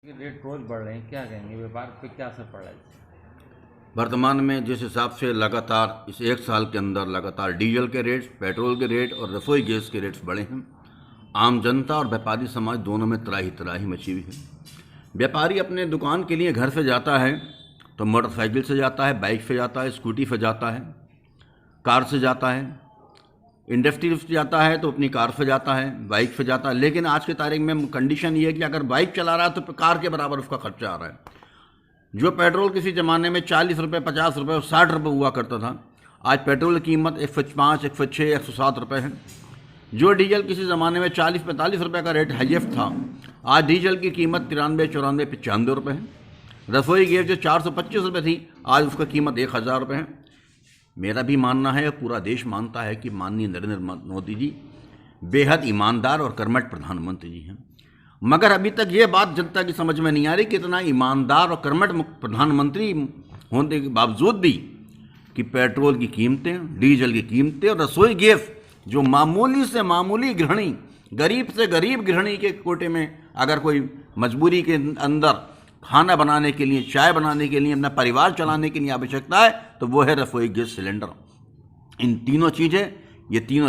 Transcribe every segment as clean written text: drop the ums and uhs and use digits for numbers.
Rate रोज बढ़ रहे हैं, क्या कहेंगे व्यापार पे क्या असर पड़ रहा है? वर्तमान में जिस हिसाब से लगातार इस एक साल के अंदर लगातार डीजल के रेट्स, पेट्रोल के रेट और रसोई गैस के रेट्स बढ़े हैं। आम जनता और व्यापारी समाज दोनों में त्राही त्राही मची हुई है। व्यापारी अपने दुकान के लिए घर से जाता है तो मोटरसाइकिल से जाता है, बाइक से जाता है, स्कूटी से जाता है, कार से जाता है, इंडस्ट्री से जाता है तो अपनी कार से जाता है, बाइक से जाता है। लेकिन आज की तारीख में कंडीशन ये है कि अगर बाइक चला रहा है तो कार के बराबर उसका खर्चा आ रहा है। जो पेट्रोल किसी ज़माने में 40 रुपये, 50 रुपये और 60 रुपये हुआ करता था, आज पेट्रोल की कीमत 105, 106, 107 रुपये है। जो डीजल किसी ज़माने में 40-45 रुपये का रेट हाईएस्ट था, आज डीजल की कीमत 93, 94, 95 रुपये है। रसोई गैस जो 425 रुपये थी, आज उसका कीमत 1000 रुपये है। मेरा भी मानना है, पूरा देश मानता है कि माननीय नरेंद्र मोदी जी बेहद ईमानदार और कर्मठ प्रधानमंत्री जी हैं। मगर अभी तक ये बात जनता की समझ में नहीं आ रही कि इतना ईमानदार और कर्मठ प्रधानमंत्री होने के बावजूद भी कि पेट्रोल की कीमतें, डीजल की कीमतें और रसोई गैस जो मामूली से मामूली गृहिणी, गरीब से गरीब गृहिणी के कोटे में अगर कोई मजबूरी के अंदर खाना बनाने के लिए, चाय बनाने के लिए, अपना परिवार चलाने के लिए आवश्यकता है तो वो है रसोई गैस सिलेंडर। इन तीनों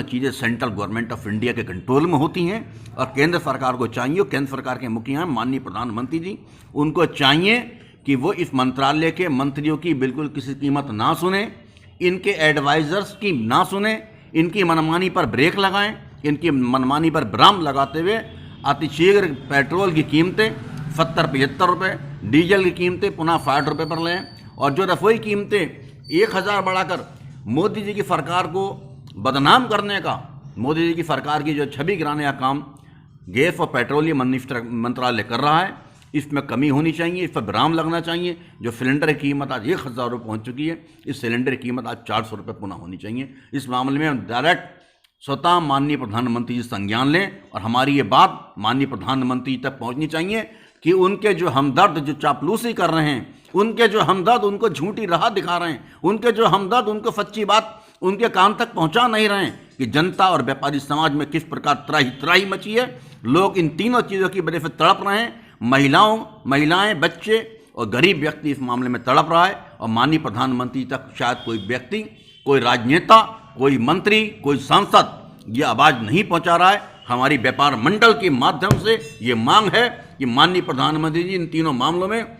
चीज़ें सेंट्रल गवर्नमेंट ऑफ इंडिया के कंट्रोल में होती हैं और केंद्र सरकार को चाहिए, केंद्र सरकार के मुखिया हैं माननीय प्रधानमंत्री जी, उनको चाहिए कि वो इस मंत्रालय के मंत्रियों की बिल्कुल किसी कीमत ना सुने, इनके एडवाइजर्स की ना सुने, इनकी मनमानी पर ब्रेक लगाएं, इनकी मनमानी पर विराम लगाते हुए अतिशीघ्र पेट्रोल की कीमतें 70-75 रुपये, डीजल की कीमतें पुनः 60 रुपये पर लें और जो रसोई कीमतें 1000 बढ़ाकर मोदी जी की सरकार को बदनाम करने का, मोदी जी की सरकार की जो छवि गिराने का काम गैस और पेट्रोलियम मंत्रालय कर रहा है, इसमें कमी होनी चाहिए, इस पर विराम लगना चाहिए। जो सिलेंडर की कीमत आज 1000 रुपये पहुँच चुकी है, इस सिलेंडर की कीमत आज 400 रुपये पुनः होनी चाहिए। इस मामले में हम डायरेक्ट स्वतः माननीय प्रधानमंत्री जी संज्ञान लें और हमारी ये बात माननीय प्रधानमंत्री तक पहुँचनी चाहिए कि उनके जो हमदर्द जो चापलूसी कर रहे हैं, उनके जो हमदर्द उनको झूठी राह दिखा रहे हैं, उनके जो हमदर्द उनको सच्ची बात उनके कान तक पहुंचा नहीं रहे हैं कि जनता और व्यापारी समाज में किस प्रकार त्राही मची है। लोग इन तीनों चीज़ों की वजह से तड़प रहे हैं। महिलाएं, बच्चे और गरीब व्यक्ति इस मामले में तड़प रहा है और माननीय प्रधानमंत्री तक शायद कोई व्यक्ति, कोई राजनेता, कोई मंत्री, कोई सांसद ये आवाज़ नहीं पहुंचा रहा है। हमारी व्यापार मंडल के माध्यम से ये मांग है कि माननीय प्रधानमंत्री जी इन तीनों मामलों में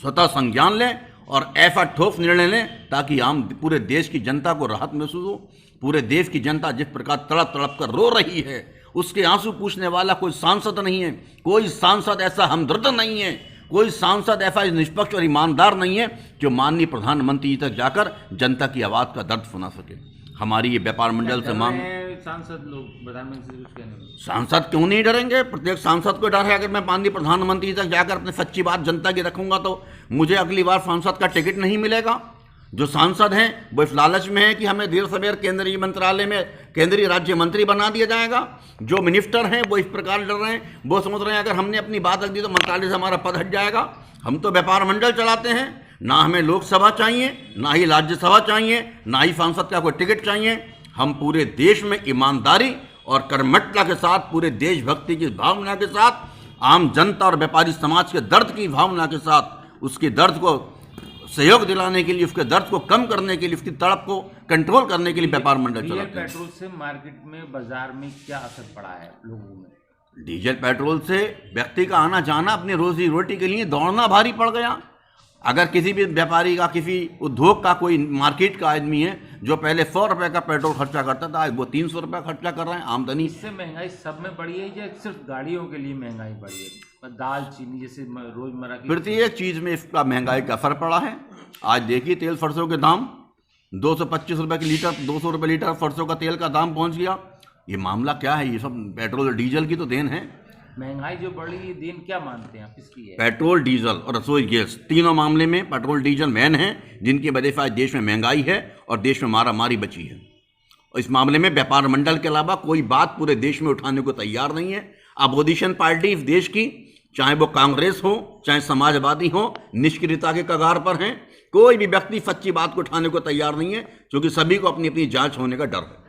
स्वतः संज्ञान लें और ऐसा ठोस निर्णय लें ताकि आम पूरे देश की जनता को राहत महसूस हो। पूरे देश की जनता जिस प्रकार तड़प तड़प कर रो रही है, उसके आंसू पूछने वाला कोई सांसद नहीं है, कोई सांसद ऐसा हमदर्द नहीं है, कोई सांसद ऐसा निष्पक्ष और ईमानदार नहीं है जो माननीय प्रधानमंत्री तक जाकर जनता की आवाज़ का दर्द सुना सके। हमारी ये व्यापार मंडल से मांग, सांसद लोग प्रधानमंत्री से कुछ कहने में, सांसद क्यों नहीं डरेंगे? प्रत्येक सांसद को डर है। अगर मैं माननीय प्रधानमंत्री तक जाकर अपनी सच्ची बात जनता की रखूंगा तो मुझे अगली बार सांसद का टिकट नहीं मिलेगा। जो सांसद हैं वो इस लालच में है कि हमें देर सवेर केंद्रीय मंत्रालय में केंद्रीय राज्य मंत्री बना दिया जाएगा। जो मिनिस्टर हैं वो इस प्रकार डर रहे हैं, वो समझ रहे हैं अगर हमने अपनी बात रख दी तो मंत्रालय से हमारा पद हट जाएगा। हम तो व्यापार मंडल चलाते हैं, ना हमें लोकसभा चाहिए, ना ही राज्यसभा चाहिए, ना ही सांसद का कोई टिकट चाहिए। हम पूरे देश में ईमानदारी और कर्मठता के साथ, पूरे देशभक्ति की भावना के साथ, आम जनता और व्यापारी समाज के दर्द की भावना के साथ उसके दर्द को सहयोग दिलाने के लिए, उसके दर्द को कम करने के लिए, उसकी तड़प को कंट्रोल करने के लिए व्यापार मंडल चलाते हैं। पेट्रोल से मार्केट में, बाजार में क्या असर पड़ा है लोगों में? डीजल पेट्रोल से व्यक्ति का आना जाना, अपनी रोजी रोटी के लिए दौड़ना भारी पड़ गया। अगर किसी भी व्यापारी का, किसी उद्योग का, कोई मार्केट का आदमी है जो पहले 100 रुपये का पेट्रोल खर्चा करता था, आज वो 300 रुपये खर्चा कर रहे हैं। आमदनी इससे महंगाई सब में बढ़ी है या सिर्फ गाड़ियों के लिए महंगाई बढ़ी है? दाल चीनी जैसे रोजमर्रा की प्रत्येक चीज़ में इसका महंगाई का असर पड़ा है। आज देखिए तेल सरसों के दाम 225 रुपये की लीटर, 200 रुपये लीटर सरसों का तेल का दाम पहुंच गया। ये मामला क्या है? ये सब पेट्रोल और डीजल की तो देन है। महंगाई जो बढ़ी है, देन क्या मानते हैं आप इसकी है? पेट्रोल, डीजल और रसोई गैस, तीनों मामले में पेट्रोल डीजल मेन है जिनकी वजह से आज देश में महंगाई है और देश में मारामारी बची है। और इस मामले में व्यापार मंडल के अलावा कोई बात पूरे देश में उठाने को तैयार नहीं है। अपोजिशन पार्टी इस देश की, चाहे वो कांग्रेस हो, चाहे समाजवादी हो, निष्क्रियता के कगार पर हैं। कोई भी व्यक्ति सच्ची बात को उठाने को तैयार नहीं है क्योंकि सभी को अपनी अपनी जांच होने का डर है।